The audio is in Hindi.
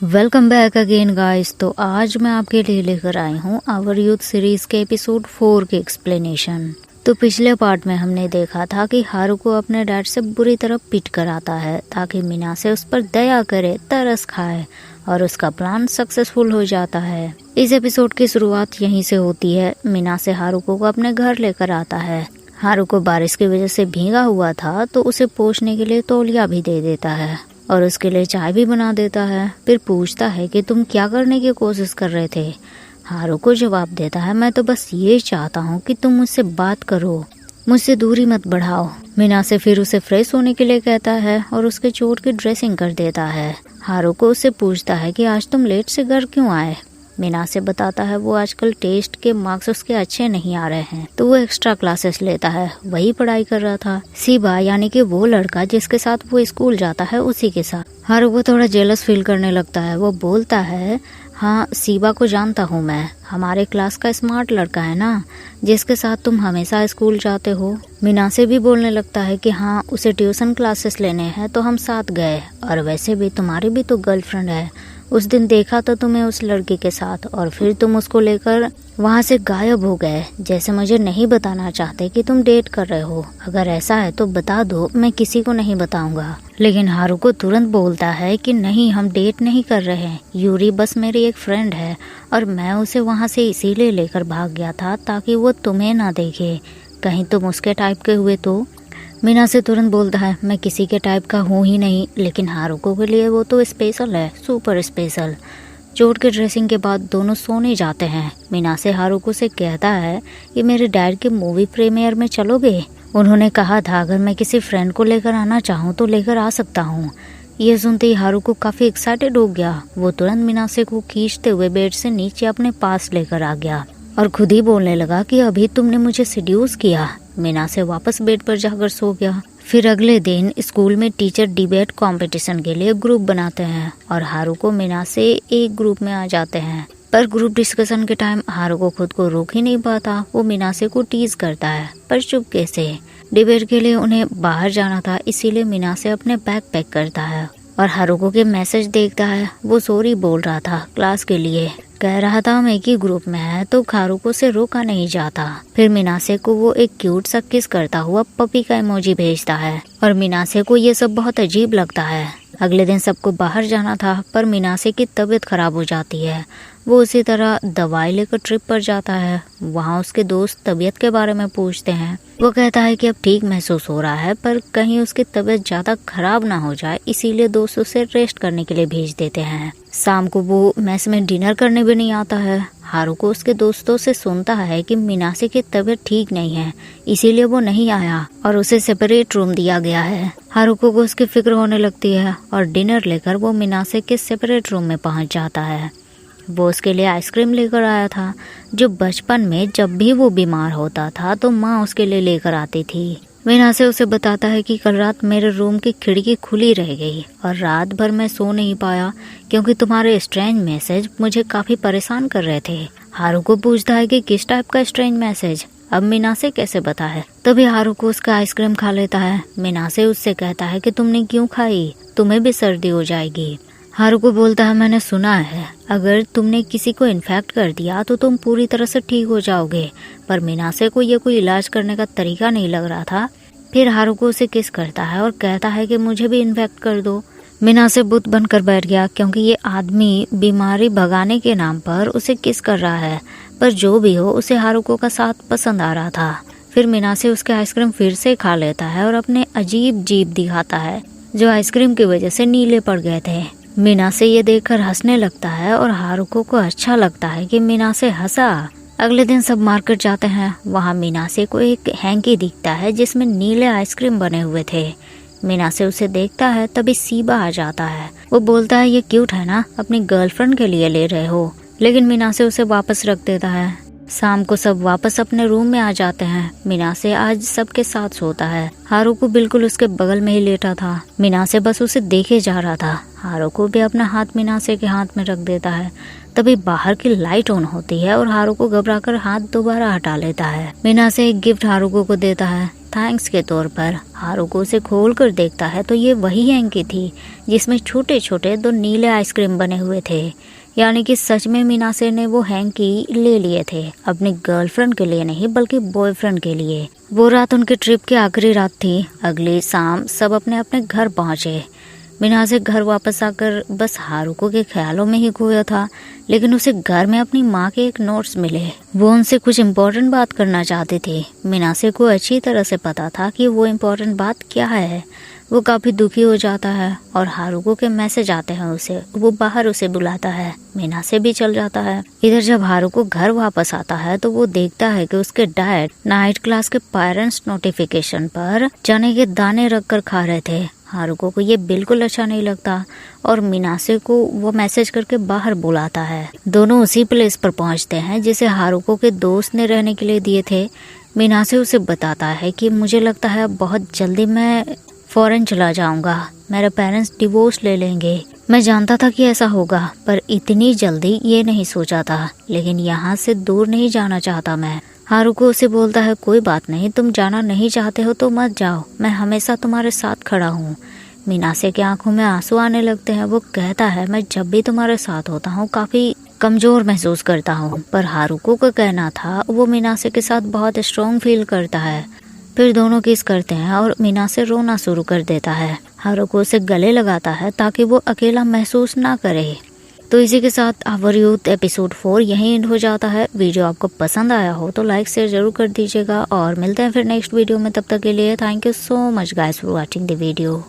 Welcome back again guys. तो आज मैं आपके लिए लेकर आई हूँ आवर यूथ सीरीज के एपिसोड 4 के एक्सप्लेनेशन। तो पिछले पार्ट में हमने देखा था कि हारुको अपने डैड से बुरी तरह पिट कर आता है ताकि मिनासे उस पर दया करे, तरस खाए और उसका प्लान सक्सेसफुल हो जाता है। इस एपिसोड की शुरुआत यहीं से होती है। मिनासे हारुको को अपने घर लेकर आता है। हारुको बारिश की वजह से भीगा हुआ था तो उसे पोंछने के लिए तौलिया भी दे देता है और उसके लिए चाय भी बना देता है। फिर पूछता है कि तुम क्या करने की कोशिश कर रहे थे। हारुको जवाब देता है, मैं तो बस ये चाहता हूँ कि तुम मुझसे बात करो, मुझसे दूरी मत बढ़ाओ। मिनासे फिर उसे फ्रेश होने के लिए कहता है और उसके चोट की ड्रेसिंग कर देता है। हारुको उससे पूछता है कि आज तुम लेट से घर क्यों आए। मिनासे बताता है वो आजकल टेस्ट के मार्क्स उसके अच्छे नहीं आ रहे हैं तो वो एक्स्ट्रा क्लासेस लेता है, वही पढ़ाई कर रहा था। सीबा यानी कि वो लड़का जिसके साथ वो स्कूल जाता है उसी के साथ। हारुको थोड़ा जेलस फील करने लगता है। वो बोलता है, हाँ सीबा को जानता हूँ मैं, हमारे क्लास का स्मार्ट लड़का है ना जिसके साथ तुम हमेशा स्कूल जाते हो। मिनासे भी बोलने लगता है कि हाँ उसे ट्यूशन क्लासेस लेने हैं तो हम साथ गए, और वैसे भी तुम्हारी भी तो गर्लफ्रेंड है। उस दिन देखा तो तुम्हें उस लड़की के साथ और फिर तुम उसको लेकर वहाँ से गायब हो गए, जैसे मुझे नहीं बताना चाहते कि तुम डेट कर रहे हो। अगर ऐसा है तो बता दो, मैं किसी को नहीं बताऊंगा। लेकिन हारुको तुरंत बोलता है कि नहीं, हम डेट नहीं कर रहे हैं। यूरी बस मेरी एक फ्रेंड है और मैं उसे वहाँ से इसीलिए लेकर भाग गया था ताकि वो तुम्हें ना देखे, कहीं तुम उसके टाइप के हुए तो। मिनासे तुरंत बोलता है, मैं किसी के टाइप का हूँ ही नहीं, लेकिन हारुको के लिए वो तो स्पेशल है, सुपर स्पेशल। चोट के ड्रेसिंग के बाद दोनों सोने जाते हैं। मिनासे हारुको से कहता है कि मेरे डैड के मूवी प्रीमियर में चलोगे। उन्होंने कहा था अगर मैं किसी फ्रेंड को लेकर आना चाहूँ तो लेकर आ सकता हूँ। ये सुनते ही हारुको काफी एक्साइटेड हो गया। वो तुरंत मिनासे को खींचते हुए बेड से नीचे अपने पास लेकर आ गया और खुद ही बोलने लगा कि अभी तुमने मुझे सेड्यूस किया। मिनासे वापस बेड पर जाकर सो गया। फिर अगले दिन स्कूल में टीचर डिबेट कंपटीशन के लिए ग्रुप बनाते हैं और हारुको मिनासे एक ग्रुप में आ जाते हैं। पर ग्रुप डिस्कशन के टाइम हारुको खुद को रोक ही नहीं पाता। वो मिनासे को टीज करता है पर चुपके से। डिबेट के लिए उन्हें बाहर जाना था, इसीलिए मिनासे अपने बैग पैक करता है और हारुको के मैसेज देखता है। वो सॉरी बोल रहा था क्लास के लिए, कह रहा था हम एक ही ग्रुप में है तो हारुको से रोका नहीं जाता। फिर मिनासे को वो एक क्यूट सा किस करता हुआ पपी का इमोजी भेजता है और मिनासे को ये सब बहुत अजीब लगता है। अगले दिन सबको बाहर जाना था पर मिनासे की तबीयत खराब हो जाती है। वो उसी तरह दवाई लेकर ट्रिप पर जाता है। वहाँ उसके दोस्त तबीयत के बारे में पूछते हैं। वो कहता है कि अब ठीक महसूस हो रहा है पर कहीं उसकी तबीयत ज्यादा खराब ना हो जाए, इसीलिए दोस्त उसे रेस्ट करने के लिए भेज देते हैं। शाम को वो मेस में डिनर करने भी नहीं आता है। हारुको उसके दोस्तों से सुनता है कि मिनासे की तबीयत ठीक नहीं है, इसीलिए वो नहीं आया और उसे सेपरेट रूम दिया गया है। हारुको को उसकी फिक्र होने लगती है और डिनर लेकर वो मिनासे के सेपरेट रूम में पहुंच जाता है। वो उसके लिए आइसक्रीम लेकर आया था जो बचपन में जब भी वो बीमार होता था तो माँ उसके लिए लेकर आती थी। मिनासे उसे बताता है कि कल रात मेरे रूम की खिड़की खुली रह गई और रात भर मैं सो नहीं पाया क्योंकि तुम्हारे स्ट्रेंज मैसेज मुझे काफी परेशान कर रहे थे। हारुको पूछता है कि किस टाइप का स्ट्रेंज मैसेज, अब मिनासे कैसे बता है। तभी हारुको उसका आइसक्रीम खा लेता है। मिनासे उससे कहता है कि तुमने क्यों खाई, तुम्हें भी सर्दी हो जाएगी। हारुको बोलता है, मैंने सुना है अगर तुमने किसी को इन्फेक्ट कर दिया तो तुम पूरी तरह से ठीक हो जाओगे, पर मिनासे को ये कोई इलाज करने का तरीका नहीं लग रहा था। फिर हारुको उसे किस करता है और कहता है कि मुझे भी इन्फेक्ट कर दो। मिनासे बुत बनकर बैठ गया क्योंकि ये आदमी बीमारी भगाने के नाम पर उसे किस कर रहा है, पर जो भी हो उसे हारुको का साथ पसंद आ रहा था। फिर मिनासे उसके आइसक्रीम फिर से खा लेता है और अपने अजीब जीभ दिखाता है जो आइसक्रीम की वजह से नीले पड़ गए थे। मिनासे ये देखकर हंसने लगता है और हारुको को अच्छा लगता है कि मिनासे हंसा। अगले दिन सब मार्केट जाते हैं। वहाँ मिनासे को एक हैंकी दिखता है जिसमें नीले आइसक्रीम बने हुए थे। मिनासे उसे देखता है तभी सीबा आ जाता है। वो बोलता है ये क्यूट है ना, अपनी गर्लफ्रेंड के लिए ले रहे हो, लेकिन मिनासे उसे वापस रख देता है। शाम को सब वापस अपने रूम में आ जाते हैं। मिनासे आज सबके साथ सोता है। हारुको बिल्कुल उसके बगल में ही लेटा था। मिनासे बस उसे देखे जा रहा था। हारुको भी अपना हाथ मिनासे के हाथ में रख देता है। तभी बाहर की लाइट ऑन होती है और हारुको घबराकर हाथ दोबारा हटा लेता है। मिनासे एक गिफ्ट हारुको को देता है थैंक्स के तौर पर हारुको उसे खोल कर देखता है तो ये वही हैंकी थी जिसमें छोटे छोटे 2 नीले आइसक्रीम बने हुए थे। यानी कि सच में मिनासे ने वो हैंकी ले लिए थे, अपनी गर्लफ्रेंड के लिए नहीं बल्कि बॉयफ्रेंड के लिए। वो रात उनके ट्रिप की आखिरी रात थी। अगली शाम सब अपने अपने घर पहुंचे। मिनासे घर वापस आकर बस हारुको के ख्यालों में ही खोया था, लेकिन उसे घर में अपनी माँ के एक नोट्स मिले। वो उनसे कुछ इम्पोर्टेंट बात करना चाहती थी। मिनासे को अच्छी तरह से पता था कि वो इम्पोर्टेंट बात क्या है। वो काफी दुखी हो जाता है और हारुको के मैसेज आते हैं उसे। वो बाहर उसे बुलाता है, मिनासे भी चल जाता है। इधर जब हारुको घर वापस आता है तो वो देखता है कि उसके डैड नाइट क्लास के पेरेंट्स नोटिफिकेशन पर चने के दाने रख कर खा रहे थे। हारुको को ये बिल्कुल अच्छा नहीं लगता और मिनासे को वो मैसेज करके बाहर बुलाता है। दोनों उसी प्लेस पर पहुंचते हैं जिसे हारुको के दोस्त ने रहने के लिए दिए थे। मिनासे उसे बताता है कि मुझे लगता है बहुत जल्दी मैं फॉरेन चला जाऊंगा, मेरे पेरेंट्स डिवोर्स ले लेंगे। मैं जानता था कि ऐसा होगा, पर इतनी जल्दी ये नहीं सोचा था। लेकिन यहाँ से दूर नहीं जाना चाहता मैं। हारुको उसे बोलता है कोई बात नहीं, तुम जाना नहीं चाहते हो तो मत जाओ, मैं हमेशा तुम्हारे साथ खड़ा हूँ। मिनासे की आंखों में आंसू आने लगते हैं। वो कहता है मैं जब भी तुम्हारे साथ होता हूँ काफी कमजोर महसूस करता हूँ। पर हारुको का कहना था वो मिनासे के साथ बहुत स्ट्रॉन्ग फील करता है। फिर दोनों किस करते हैं और मिनासे रोना शुरू कर देता है। हारुको उसे गले लगाता है ताकि वो अकेला महसूस ना करे। तो इसी के साथ आवर यूथ एपिसोड 4 यहीं एंड हो जाता है। वीडियो आपको पसंद आया हो तो लाइक शेयर जरूर कर दीजिएगा और मिलते हैं फिर नेक्स्ट वीडियो में। तब तक के लिए thank you so much guys for watching the video.